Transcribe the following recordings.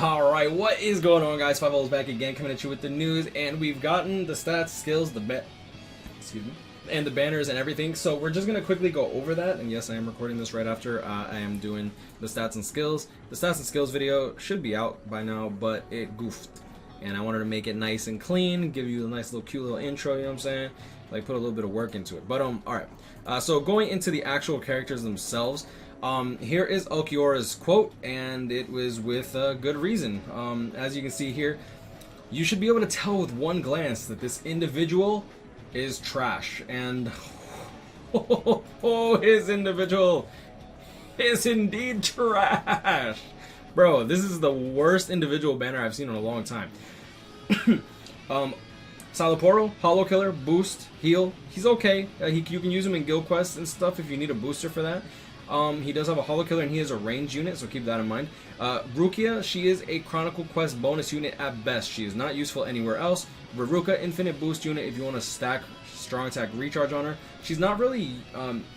Alright, what is going on, guys? SpitefulHopes back again, coming at you with the news, and we've gotten the stats, skills, and the banners and everything. So we're just gonna quickly go over that. And yes, I am recording this right after I am doing the stats and skills. The stats and skills video should be out by now, but it goofed, and I wanted to make it nice and clean, give you a nice little cute little intro. You know what I'm saying? Like, put a little bit of work into it. But all right. So going into the actual characters themselves. Here is Ulquiorra's quote, and it was with good reason. As you can see here, you should be able to tell with one glance that this individual is trash. And his individual is indeed trash. Bro, this is the worst individual banner I've seen in a long time. Salaporo, Hollow Killer, Boost, Heal. He's okay. You can use him in guild quests and stuff if you need a booster for that. He does have a Hollow Killer and he is a ranged unit, so keep that in mind. Rukia, she is a Chronicle Quest bonus unit at best. She is not useful anywhere else. Veruca, infinite boost unit if you want to stack strong attack recharge on her. She's not really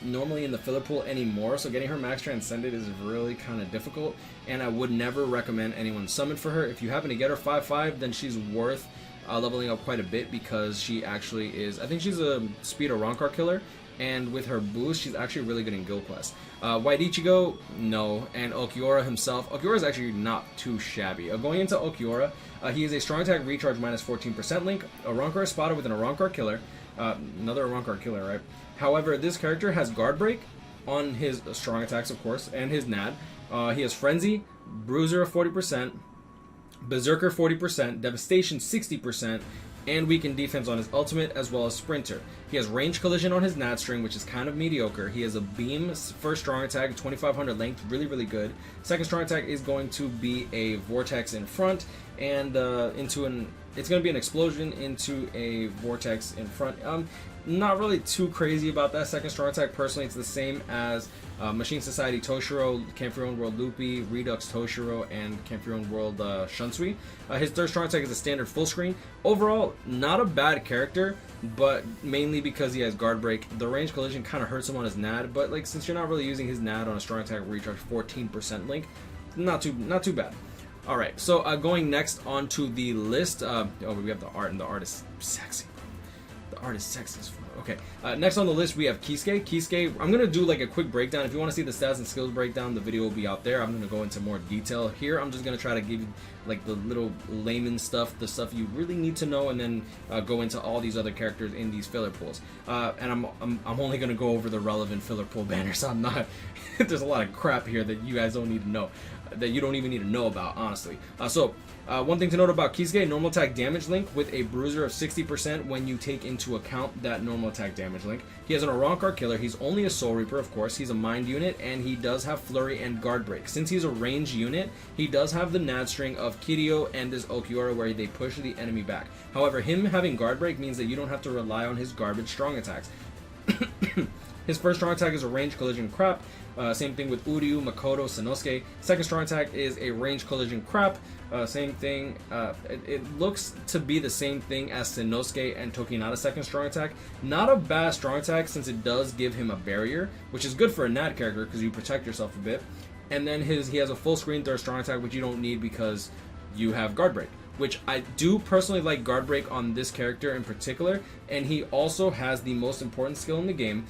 normally in the filler pool anymore, so getting her max transcended is really kind of difficult, and I would never recommend anyone summon for her. If you happen to get her 5/5, then she's worth leveling up quite a bit, because she actually is, I think she's a speed or Rancor killer, and with her boost, she's actually really good in guild quests. White Ichigo, no, and Ulquiorra himself. Ulquiorra is actually not too shabby. Going into Ulquiorra, he is a strong attack recharge minus 14% link, a Rancor spotter with an Rancor killer, another Rancor killer, right? However, this character has guard break on his strong attacks, of course, and his NAD. He has Frenzy, Bruiser 40%, Berserker 40%, Devastation 60%, and weakened defense on his ultimate, as well as Sprinter. He has range collision on his NAD string, which is kind of mediocre. He has a beam first strong attack, 2500 length, really, really good. Second strong attack is going to be a vortex in front, and it's going to be an explosion into a vortex in front. Not really too crazy about that second strong attack. Personally, it's the same as Machine Society Toshiro, Camp Your Own World Loopy, Redux Toshiro, and Camp Your Own World Shunsui. His third strong attack is a standard full screen. Overall, not a bad character, but mainly because he has guard break. The range collision kind of hurts him on his NAD, but like, since you're not really using his NAD on a strong attack recharge 14% link, not too bad. All right, so going next onto the list. Oh, we have the art, and the art is sexy. The art is sexy as fuck. Okay, next on the list we have Kisuke. Kisuke, I'm going to do like a quick breakdown. If you want to see the stats and skills breakdown, the video will be out there. I'm going to go into more detail. Here, I'm just going to try to give you like the little layman stuff, the stuff you really need to know, and then go into all these other characters in these filler pools. And I'm only going to go over the relevant filler pool banners. I'm not, there's a lot of crap here that you guys don't need to know, that you don't even need to know about, honestly. One thing to note about Kisuke, normal attack damage link with a bruiser of 60% when you take into account that normal attack damage link. He has an Rancor killer. He's only a Soul Reaper, of course. He's a mind unit, and he does have flurry and guard break. Since he's a ranged unit, he does have the NAD string of Kiryu and his Ulquiorra, where they push the enemy back. However, him having guard break means that you don't have to rely on his garbage strong attacks. His first strong attack is a range collision crap. Same thing with Uryu, Makoto, Sanosuke. Second strong attack is a range collision crap. Same thing. It looks to be the same thing as Sanosuke and Tokinada's second strong attack. Not a bad strong attack, since it does give him a barrier, which is good for a NAD character because you protect yourself a bit. And then he has a full screen third strong attack, which you don't need because you have guard break, which I do personally like guard break on this character in particular. And he also has the most important skill in the game,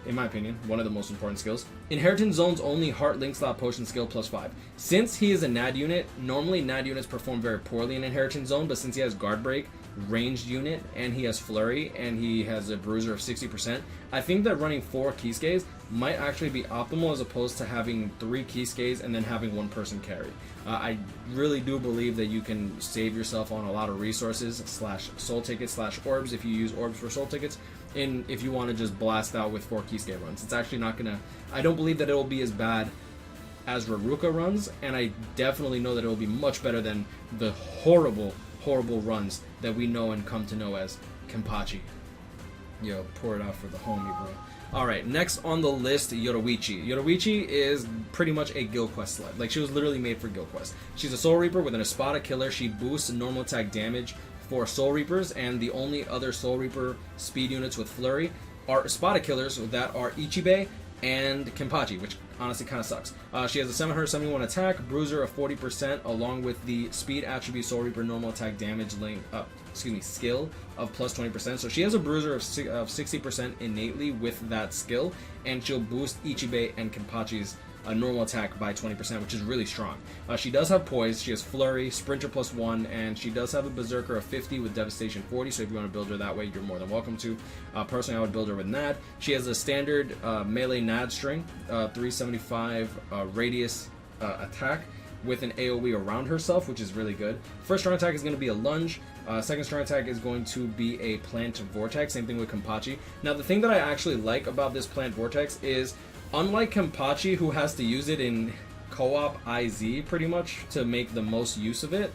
in my opinion, one of the most important skills. Inheritance Zone's only Heart Link Slot Potion skill +5. Since he is a NAD unit, normally NAD units perform very poorly in Inheritance Zone, but since he has guard break, ranged unit, and he has flurry, and he has a bruiser of 60%, I think that running 4 Kisukes might actually be optimal, as opposed to having 3 Kisukes and then having one person carry. I really do believe that you can save yourself on a lot of resources / soul tickets / orbs if you use orbs for soul tickets, and if you want to just blast out with 4 Kisuke runs. It's actually not gonna, I don't believe that it will be as bad as Veruca runs, and I definitely know that it will be much better than the horrible runs that we know and come to know as Kenpachi. Yo, pour it out for the homie, bro. Alright, next on the list, Yoruichi. Yoruichi is pretty much a guild quest slut. Like, she was literally made for guild quest. She's a Soul Reaper with an Espada killer. She boosts normal attack damage for Soul Reapers, and the only other Soul Reaper speed units with flurry are Espada killers that are Ichibe and Kenpachi, which honestly kind of sucks. She has a 771 attack, bruiser of 40%, along with the speed attribute Soul Reaper normal attack damage skill of plus 20%. So she has a bruiser of 60% innately with that skill, and she'll boost Ichibei and Kenpachi's normal attack by 20%, which is really strong. She does have poise, she has flurry, sprinter plus 1, and she does have a berserker of 50 with devastation 40, so if you want to build her that way, you're more than welcome to. Personally, I would build her with NAD. She has a standard melee NAD string, 375 radius attack with an AoE around herself, which is really good. First strong attack is going to be a lunge. Second strong attack is going to be a plant vortex, same thing with Kenpachi. Now the thing that I actually like about this plant vortex is, unlike Kenpachi, who has to use it in co-op IZ pretty much to make the most use of it,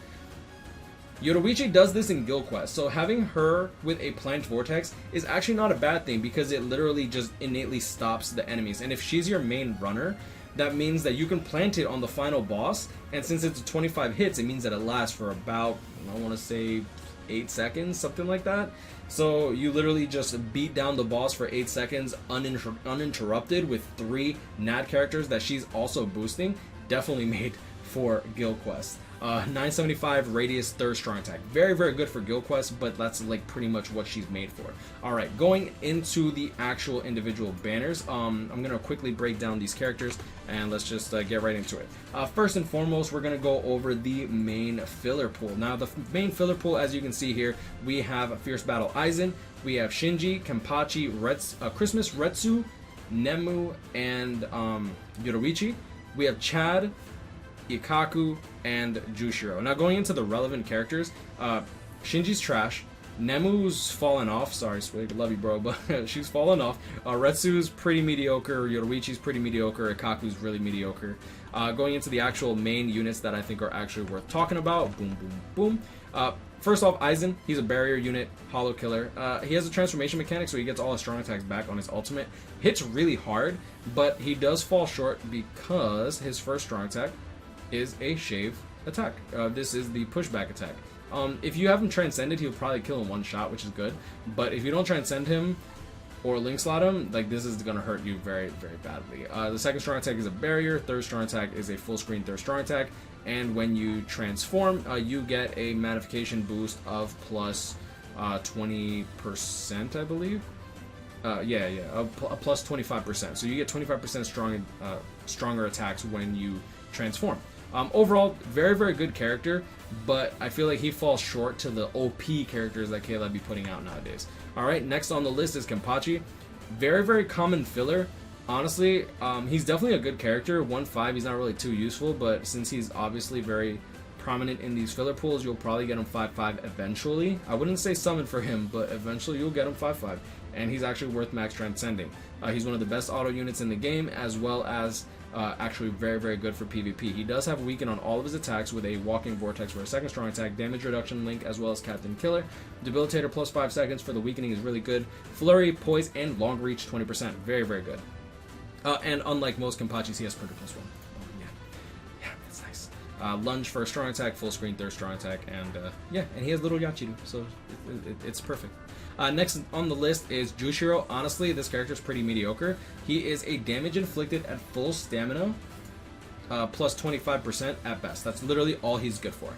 Yoruichi does this in Guild Quest. So having her with a plant vortex is actually not a bad thing, because it literally just innately stops the enemies. And if she's your main runner, that means that you can plant it on the final boss, and since it's 25 hits, it means that it lasts for about, I want to say 8 seconds, something like that. So you literally just beat down the boss for 8 seconds uninterrupted with 3 NAD characters that she's also boosting. Definitely made for Guild Quest. 975 radius, third strong attack. Very, very good for Guild Quest, but that's like pretty much what she's made for. Alright, going into the actual individual banners, I'm going to quickly break down these characters, and let's just get right into it. First and foremost, we're going to go over the main filler pool. Now, the main filler pool, as you can see here, we have Fierce Battle Aizen, we have Shinji, Kenpachi, Christmas, Retsu, Nemu, and Yoruichi. We have Chad, Ikaku, and Jushiro. Now, going into the relevant characters, Shinji's trash, Nemu's fallen off, sorry Swig, love you bro, but she's fallen off. Retsu's pretty mediocre, Yoruichi's pretty mediocre, Ikaku's really mediocre. Going into the actual main units that I think are actually worth talking about, boom, boom, boom. First off, Aizen, he's a barrier unit, hollow killer. He has a transformation mechanic, so he gets all his strong attacks back on his ultimate. Hits really hard, but he does fall short because his first strong attack is a shave attack. This is the pushback attack. If you have him transcended, he'll probably kill in one shot, which is good. But if you don't transcend him or link slot him, like, this is going to hurt you very, very badly. The second strong attack is a barrier. Third strong attack is a full screen third strong attack. And when you transform, you get a magnification boost of plus 20%, I believe. A plus 25%. So you get 25% stronger attacks when you transform. Overall, very, very good character, but I feel like he falls short to the OP characters that KLab be putting out nowadays. Alright, next on the list is Kenpachi. Very, very common filler. Honestly, he's definitely a good character. 1-5, he's not really too useful, but since he's obviously very prominent in these filler pools, you'll probably get him 5-5 eventually. I wouldn't say summon for him, but eventually you'll get him 5-5, and he's actually worth max transcending. He's one of the best auto units in the game, as well as actually very, very good for PvP. He does have weaken on all of his attacks with a walking vortex for a second strong attack, damage reduction link, as well as Captain Killer. Debilitator plus 5 seconds for the weakening is really good. Flurry, poise, and long reach 20%. Very, very good. And unlike most Kenpachis, he has sprinter plus 1. Yeah, that's nice. Lunge for a strong attack, full screen third strong attack, and and he has little Yachiru, so it's perfect. Next on the list is Jushiro. Honestly, this character is pretty mediocre. He is a damage inflicted at full stamina, plus 25% at best. That's literally all he's good for.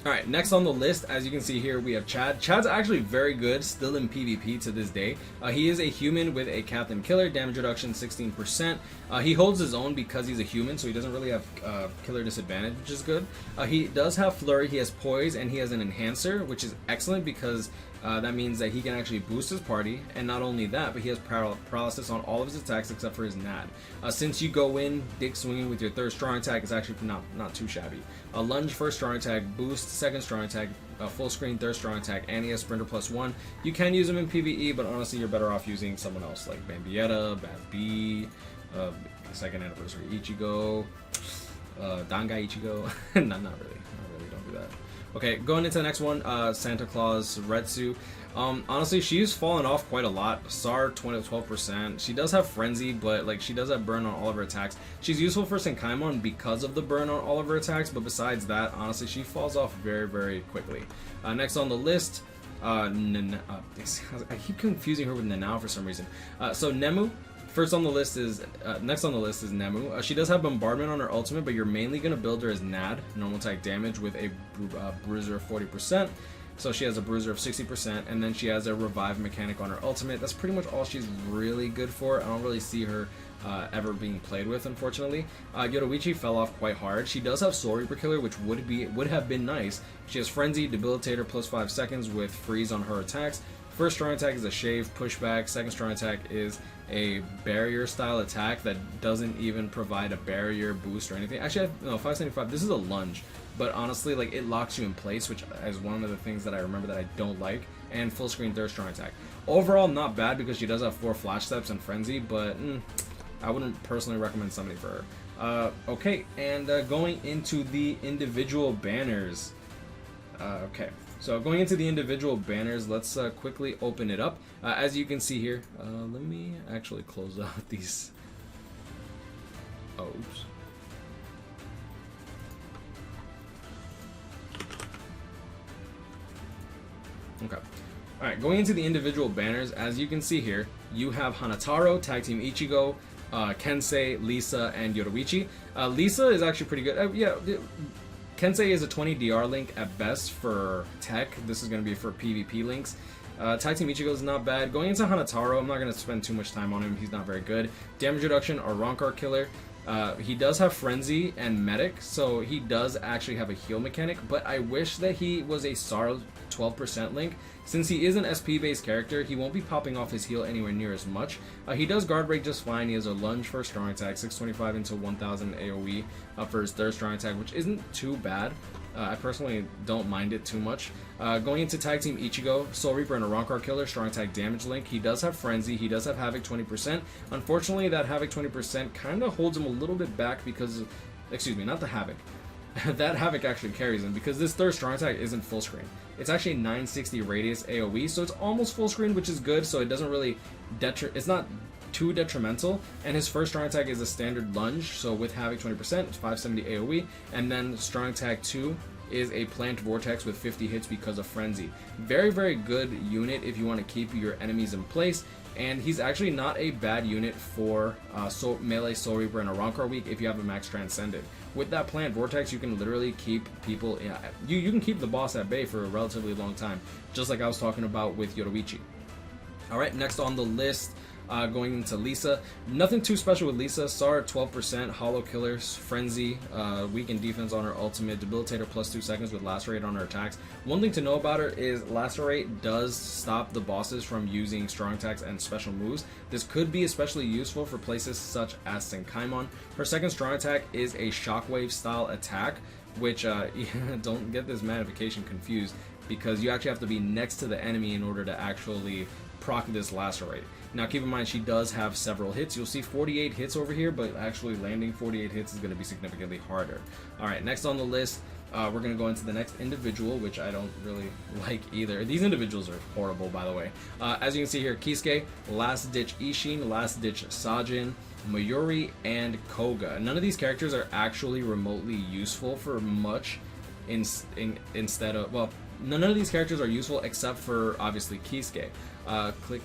Alright, next on the list, as you can see here, we have Chad. Chad's actually very good, still in PvP to this day. He is a human with a Captain Killer, damage reduction 16%. He holds his own because he's a human, so he doesn't really have killer disadvantage, which is good. He does have Flurry, he has Poise, and he has an Enhancer, which is excellent because that means that he can actually boost his party, and not only that, but he has paralysis on all of his attacks except for his NAD. Since you go in dick swinging with your third strong attack, it's actually not too shabby. Lunge first strong attack, boost second strong attack, full screen third strong attack, and he has sprinter plus 1. You can use him in PvE, but honestly you're better off using someone else like Bambietta, Bad B, second anniversary Ichigo, Dangai Ichigo. not really, don't do that. Okay, going into the next one, Santa Claus Retsu. Honestly, she's fallen off quite a lot. SAR 12%. She does have Frenzy, but like she does have burn on all of her attacks. She's useful for Senkaimon because of the burn on all of her attacks, but besides that, honestly, she falls off very, very quickly. Next on the list, I keep confusing her with Nanao for some reason. So Nemu, First on the list is next on the list is Nemu. She does have bombardment on her ultimate, but you're mainly gonna build her as Nad, normal attack damage with a bruiser of 40%. So she has a bruiser of 60%, and then she has a revive mechanic on her ultimate. That's pretty much all she's really good for. I don't really see her ever being played with, unfortunately. Yoruichi fell off quite hard. She does have Soul Reaper Killer, which would have been nice. She has Frenzy, Debilitator plus 5 seconds with freeze on her attacks. First strong attack is a shave pushback. Second strong attack is a barrier style attack that doesn't even provide a barrier boost or anything. Actually, no, 575. This is a lunge, but honestly, like, it locks you in place, which is one of the things that I remember that I don't like. And full screen third strong attack. Overall, not bad because she does have 4 flash steps and frenzy, but I wouldn't personally recommend somebody for her. Okay, and going into the individual banners. Okay. So going into the individual banners, let's quickly open it up. As you can see here, let me actually close out these. Oops. Okay. Alright, going into the individual banners, as you can see here, you have Hanataro, Tag Team Ichigo, Kensei, Lisa, and Yoruichi. Lisa is actually pretty good. Yeah. Kensei is a 20 DR link at best for tech. This is going to be for PvP links. Tag Team Ichigo is not bad. Going into Hanataro, I'm not going to spend too much time on him. He's not very good. Damage reduction or Rancor killer. He does have Frenzy and Medic, so he does actually have a heal mechanic, but I wish that he was a SAR 12% link. Since he is an SP-based character, he won't be popping off his heal anywhere near as much. He does guard break just fine. He has a lunge for a strong attack, 625 into 1000 AoE for his third strong attack, which isn't too bad. I personally don't mind it too much. Going into Tag Team Ichigo, Soul Reaper and a Rancor Killer, strong attack damage link. He does have Frenzy, he does have Havoc 20%. Unfortunately, that Havoc 20% kind of holds him a little bit back because, excuse me, not the Havoc. That Havoc actually carries him because this third strong attack isn't full screen. It's actually 960 radius AoE, so it's almost full screen, which is good, so it doesn't really it's not too detrimental. And his first strong attack is a standard lunge, so with Havoc 20%, it's 570 AoE, and then strong attack 2 is a plant vortex with 50 hits because of Frenzy. Very, very good unit if you want to keep your enemies in place. And he's actually not a bad unit for melee Soul Reaper and a Rancor week if you have a max Transcended. With that plant vortex, you can literally keep people, you can keep the boss at bay for a relatively long time, just like I was talking about with Yoruichi. Alright, next on the list, going into Lisa. Nothing too special with Lisa. SAR 12%, Hollow Killer, Frenzy, weakened defense on her ultimate, Debilitator plus 2 seconds with Lacerate on her attacks. One thing to know about her is Lacerate does stop the bosses from using strong attacks and special moves. This could be especially useful for places such as Senkaimon. Her second strong attack is a Shockwave style attack, which don't get this magnification confused, because you actually have to be next to the enemy in order to actually proc this Lacerate. Now keep in mind, she does have several hits. You'll see 48 hits over here, but actually landing 48 hits is going to be significantly harder. Alright, next on the list, we're going to go into the next individual, which I don't really like either. These individuals are horrible, by the way. As you can see here, Kisuke, Last Ditch Ishin, Last Ditch Sajin, Mayuri, and Koga. None of these characters are actually remotely useful for much instead of, well, none of these characters are useful except for, obviously, Kisuke. Click.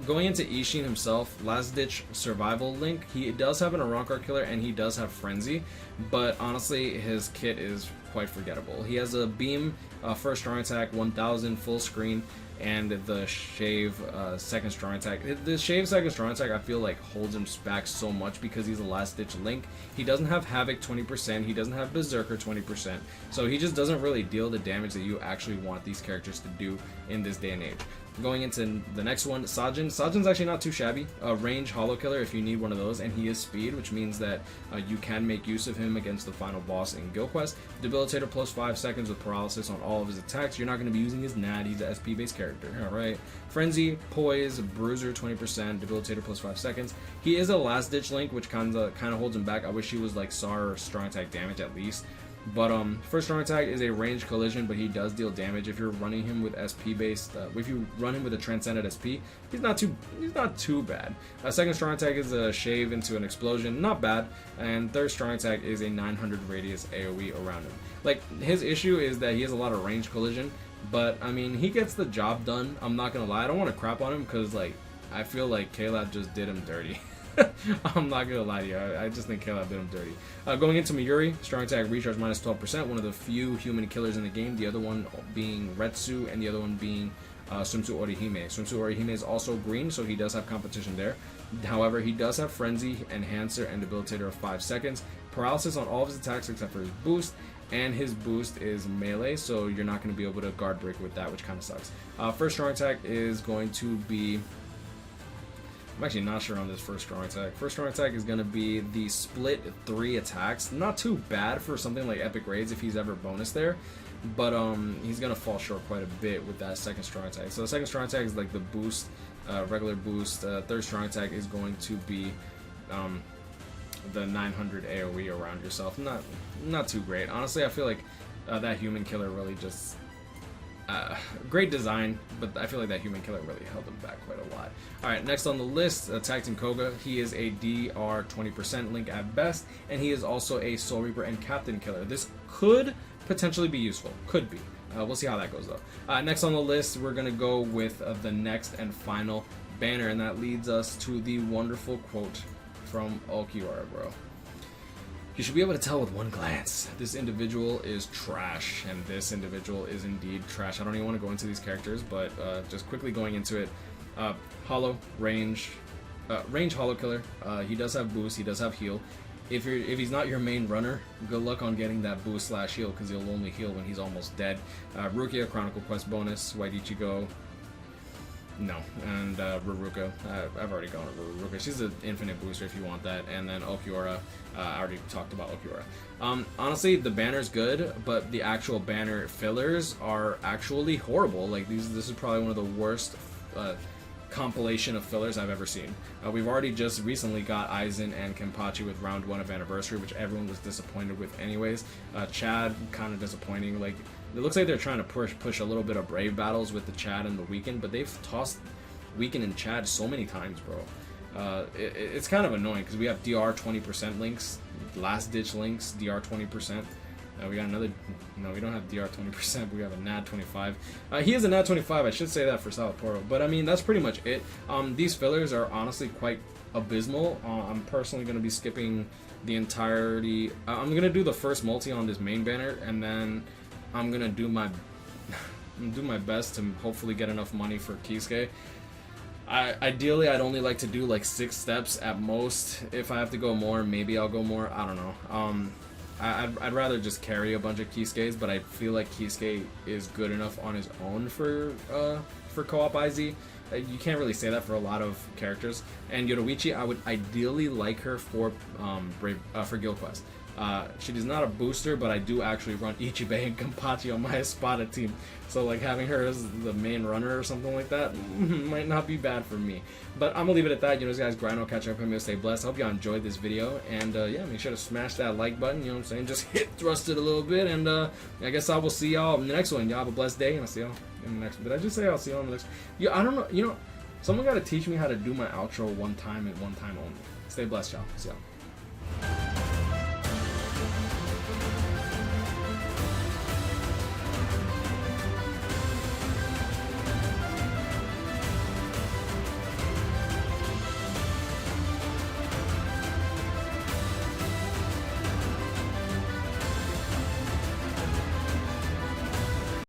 Going into Ishin himself, Last Ditch Survival Link, he does have an Rancor Killer and he does have Frenzy, but honestly his kit is quite forgettable. He has a Beam, first strong attack, 1000 full screen, and the Shave second strong attack. The Shave second strong attack I feel like holds him back so much because he's a Last Ditch Link. He doesn't have Havoc 20%, he doesn't have Berserker 20%, so he just doesn't really deal the damage that you actually want these characters to do in this day and age. Going into the next one, Sajin. Sajin's actually not too shabby. Range Hollow Killer if you need one of those, and he is speed, which means that you can make use of him against the final boss in Guild Quest. Debilitator plus 5 seconds with paralysis on all of his attacks. You're not going to be using his NAD, he's an SP based character. Alright. Frenzy, Poise, Bruiser 20%, Debilitator plus 5 seconds. He is a Last Ditch Link, which kind of holds him back. I wish he was like SAR or strong attack damage at least. But first strong attack is a ranged collision, but he does deal damage if you're running him with SP based. If you run him with a transcended SP, he's not too bad. Second strong attack is a shave into an explosion, not bad. And third strong attack is a 900 radius AOE around him. Like, his issue is that he has a lot of ranged collision, but I mean, he gets the job done. I'm not gonna lie, I don't want to crap on him because like I feel like Caleb just did him dirty. I'm not gonna lie to you. I just think Caleb did him dirty. Going into Mayuri, strong attack recharge minus 12%. One of the few human killers in the game. The other one being Retsu, and the other one being Sumsu Orihime. Sumsu Orihime is also green, so he does have competition there. However, he does have Frenzy, Enhancer, and Debilitator of 5 seconds. Paralysis on all of his attacks except for his boost. And his boost is melee, so you're not going to be able to guard break with that, which kind of sucks. First strong attack is going to be... I'm actually not sure on this first strong attack. First strong attack is going to be the split 3 attacks. Not too bad for something like Epic Raids if he's ever bonus there. But he's going to fall short quite a bit with that second strong attack. So the second strong attack is like the boost, regular boost. Third strong attack is going to be... the 900 AoE around yourself. Not too great. Honestly, I feel like that human killer really just... great design, but I feel like that human killer really held him back quite a lot. Alright, next on the list, Tactin Koga. He is a DR 20% link at best, and he is also a Soul Reaper and Captain killer. This could potentially be useful. Could be. We'll see how that goes, though. Next on the list, we're going to go with the next and final banner, and that leads us to the wonderful quote from Ulquiorra, bro. You should be able to tell with one glance. This individual is trash, and this individual is indeed trash. I don't even want to go into these characters, but just quickly going into it. Hollow, range hollow killer. He does have boost, he does have heal. If he's not your main runner, good luck on getting that boost slash heal, because he'll only heal when he's almost dead. Rukia, Chronicle Quest bonus. Waidichigo, no, and Ruruka, I've already gone to Ruruka. She's an infinite booster if you want that. And then Ulquiorra, I already talked about Ulquiorra. Honestly, the banner's good, but the actual banner fillers are actually horrible. Like this is probably one of the worst compilation of fillers I've ever seen. We've already just recently got Aizen and Kenpachi with round 1 of Anniversary, which everyone was disappointed with anyways. Chad, kind of disappointing. Like, it looks like they're trying to push a little bit of Brave battles with the Chad and the Weekend, but they've tossed Weekend and Chad so many times, bro. It's kind of annoying because we have DR 20% links, last ditch links, DR 20%. We got another, no, we don't have DR 20%, but we have a NAD 25. He is a NAD 25, I should say that for Sapporo, but I mean, that's pretty much it. These fillers are honestly quite abysmal. I'm personally going to be skipping the entirety. I'm going to do the first multi on this main banner, and then I'm going to do my best to hopefully get enough money for Kisuke. Ideally, I'd only like to do like 6 steps at most. If I have to go more, maybe I'll go more. I don't know. I'd rather just carry a bunch of Kisukes, but I feel like Kisuke is good enough on his own for co-op IZ. You can't really say that for a lot of characters. And Yoruichi, I would ideally like her for Guild Quest. She is not a booster, but I do actually run Ichibe and Kenpachi on my Espada team. So like having her as the main runner or something like that might not be bad for me. But I'm gonna leave it at that. You know, guys, grind on, catch up with me, stay blessed. I hope y'all enjoyed this video, and yeah, make sure to smash that like button. You know what I'm saying? Just thrust it a little bit, and I guess I will see y'all in the next one. Y'all have a blessed day, and I'll see y'all in the next one. Did I just say I'll see y'all in the next one? Yeah, I don't know. You know, someone got to teach me how to do my outro one time and one time only. Stay blessed, y'all. See y'all.